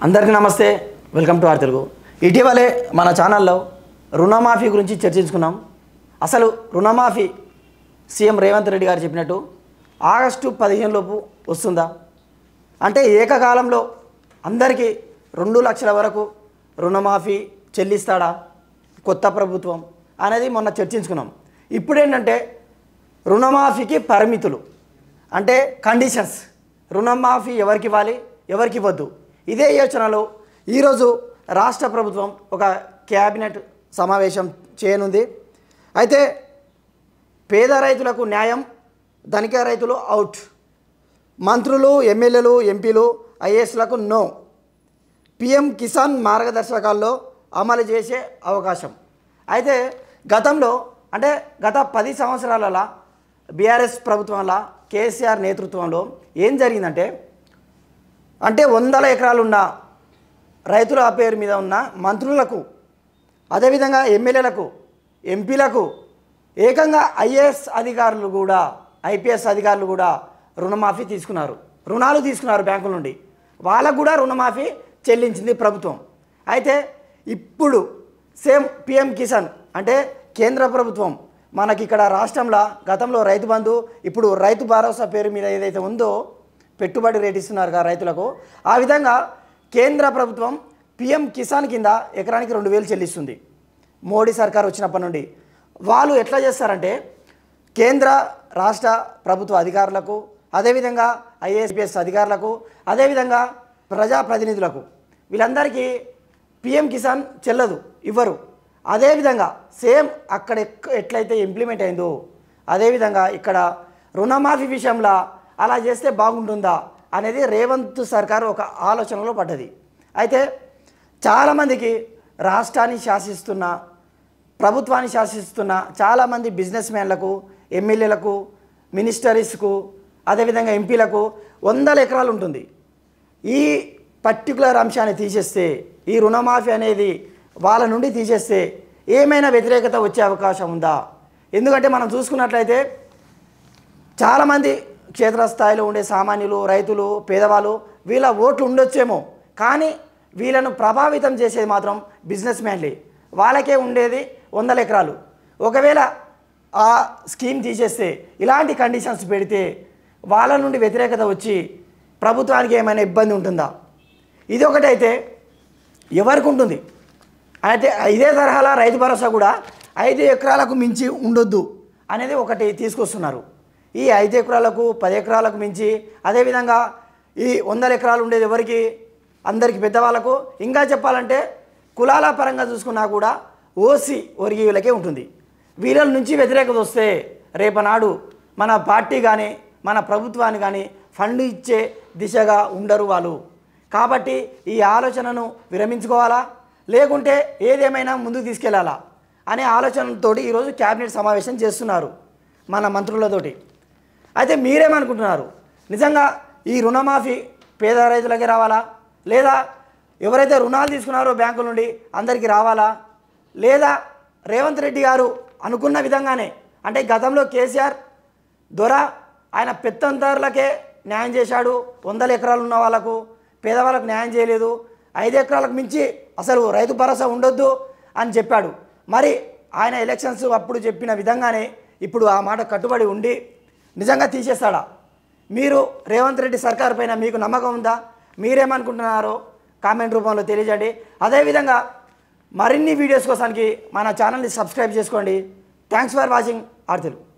అందరికీ నమస్తే, welcome to are Telugu. ఇటీవలే మన ఛానల్లో రుణమాఫీ గురించి చర్చించుకున్నాం. అసలు రుణమాఫీ సీఎం రేవంత్ రెడ్డి గారు చెప్పినట్టు ఆగస్టు 15 లోపు వస్తుందా, అంటే ఏకకాలంలో అందరికీ 2 లక్షల వరకు రుణమాఫీ చెల్లిస్తాడా కొత్త ప్రభుత్వం అనేది మొన్న చర్చించుకున్నాం. ఇప్పుడేంటంటే రుణమాఫీకి పరిమితులు, అంటే కండిషన్స్, రుణమాఫీ ఎవరికి ఇవ్వాలి ఎవరికి ఇవ్వద్దు, ఇదే యోచనలో ఈరోజు రాష్ట్ర ప్రభుత్వం ఒక క్యాబినెట్ సమావేశం చేయనుంది. అయితే పేద రైతులకు న్యాయం, ధనిక రైతులు అవుట్, మంత్రులు, ఎమ్మెల్యేలు, ఎంపీలు, ఐఏఎస్లకు నో, పిఎం కిసాన్ మార్గదర్శకాల్లో అమలు చేసే అవకాశం. అయితే గతంలో అంటే గత 10 సంవత్సరాలలో బీఆర్ఎస్ ప్రభుత్వంలో కేసీఆర్ నేతృత్వంలో ఏం జరిగిందంటే, అంటే 100 ఎకరాలున్న రైతుల పేరు మీద ఉన్న మంత్రులకు, అదేవిధంగా ఎమ్మెల్యేలకు, ఎంపీలకు, ఏకంగా ఐఏఎస్ అధికారులు కూడా, ఐపీఎస్ అధికారులు కూడా రుణమాఫీ తీసుకున్నారు, రుణాలు తీసుకున్నారు బ్యాంకుల నుండి. వాళ్ళకు కూడా రుణమాఫీ చెల్లించింది ప్రభుత్వం. అయితే ఇప్పుడు సేమ్ పిఎం కిసాన్ అంటే కేంద్ర ప్రభుత్వం మనకి ఇక్కడ రాష్ట్రంలో గతంలో రైతు బంధు, ఇప్పుడు రైతు భరోసా పేరు మీద ఏదైతే ఉందో పెట్టుబడి రేటు ఇస్తున్నారు రైతులకు, ఆ విధంగా కేంద్ర ప్రభుత్వం పిఎం కిసాన్ కింద ఎకరానికి 2000 చెల్లిస్తుంది. మోడీ సర్కార్ వచ్చినప్పటి నుండి వాళ్ళు ఎట్లా చేస్తారంటే, కేంద్ర రాష్ట్ర ప్రభుత్వ అధికారులకు, అదేవిధంగా ఐఏఎస్ అధికారులకు, అదేవిధంగా ప్రజాప్రతినిధులకు, వీళ్ళందరికీ పిఎం కిసాన్ చెల్లదు, ఇవ్వరు. అదేవిధంగా సేమ్ అక్కడ ఎట్లయితే ఇంప్లిమెంట్ అయిందో అదేవిధంగా ఇక్కడ రుణమాఫీ విషయంలో అలా చేస్తే బాగుంటుందా అనేది రేవంత్ సర్కారు ఒక ఆలోచనలో పడ్డది. అయితే చాలామందికి రాష్ట్రాన్ని శాసిస్తున్న, ప్రభుత్వాన్ని శాసిస్తున్న చాలామంది బిజినెస్ మ్యాన్లకు, ఎమ్మెల్యేలకు, మినిస్టరీస్కు, అదేవిధంగా ఎంపీలకు 100 ఎకరాలు ఉంటుంది. ఈ పర్టికులర్ అంశాన్ని తీసేస్తే, ఈ రుణమాఫీ అనేది వాళ్ళ నుండి తీసేస్తే ఏమైనా వ్యతిరేకత వచ్చే అవకాశం ఉందా? ఎందుకంటే మనం చూసుకున్నట్లయితే చాలామంది క్షేత్రస్థాయిలో ఉండే సామాన్యులు, రైతులు, పేదవాళ్ళు, వీళ్ళ ఓట్లు ఉండొచ్చేమో, కానీ వీళ్ళను ప్రభావితం చేసేది మాత్రం బిజినెస్ మ్యాన్లే. వాళ్ళకే ఉండేది 100 ఎకరాలు. ఒకవేళ ఆ స్కీమ్ తీసేస్తే, ఇలాంటి కండిషన్స్ పెడితే వాళ్ళ నుండి వ్యతిరేకత వచ్చి ప్రభుత్వానికి ఏమైనా ఇబ్బంది ఉంటుందా? ఇది ఒకటైతే ఎవరికి ఉంటుంది. అయితే ఇదే తరహాలో రైతు భరోసా కూడా 5 ఎకరాలకు మించి ఉండొద్దు అనేది ఒకటి తీసుకొస్తున్నారు. ఈ 5 ఎకరాలకు 10 ఎకరాలకు మించి, అదేవిధంగా ఈ 100 ఎకరాలు ఉండేది ఎవరికి? అందరికి, పెద్దవాళ్ళకు. ఇంకా చెప్పాలంటే కులాల పరంగా చూసుకున్నా కూడా ఓసీ వర్గీయులకే ఉంటుంది. వీళ్ళ నుంచి వ్యతిరేకత వస్తే రేపనాడు మన పార్టీ కానీ మన ప్రభుత్వాన్ని కానీ ఫండ్ ఇచ్చే దిశగా ఉండరు వాళ్ళు. కాబట్టి ఈ ఆలోచనను విరమించుకోవాలా, లేకుంటే ఏదేమైనా ముందుకు తీసుకెళ్లాలా అనే ఆలోచనతో ఈరోజు క్యాబినెట్ సమావేశం చేస్తున్నారు మన మంత్రులతోటి. అయితే మీరేమనుకుంటున్నారు? నిజంగా ఈ రుణమాఫీ పేద రైతులకే రావాలా, లేదా ఎవరైతే రుణాలు తీసుకున్నారో బ్యాంకుల నుండి అందరికీ రావాలా, లేదా రేవంత్ రెడ్డి గారు అనుకున్న విధంగానే, అంటే గతంలో కేసీఆర్ దొర ఆయన పెత్తందారులకే న్యాయం చేశాడు, 100 ఎకరాలు ఉన్న వాళ్ళకు, పేదవాళ్ళకు న్యాయం చేయలేదు, 5 ఎకరాలకు మించి అసలు రైతు భరోసా ఉండొద్దు అని చెప్పాడు. మరి ఆయన ఎలక్షన్స్ అప్పుడు చెప్పిన విధంగానే ఇప్పుడు ఆ మాట కట్టుబడి ఉండి నిజంగా తీసేస్తాడా? మీరు రేవంత్ రెడ్డి సర్కార్ పైన మీకు నమ్మకం ఉందా? మీరేమనుకుంటున్నారో కామెంట్ రూపంలో తెలియజేయండి. అదేవిధంగా మరిన్ని వీడియోస్ కోసానికి మన ఛానల్ని సబ్స్క్రైబ్ చేసుకోండి. Thanks for watching R Telugu.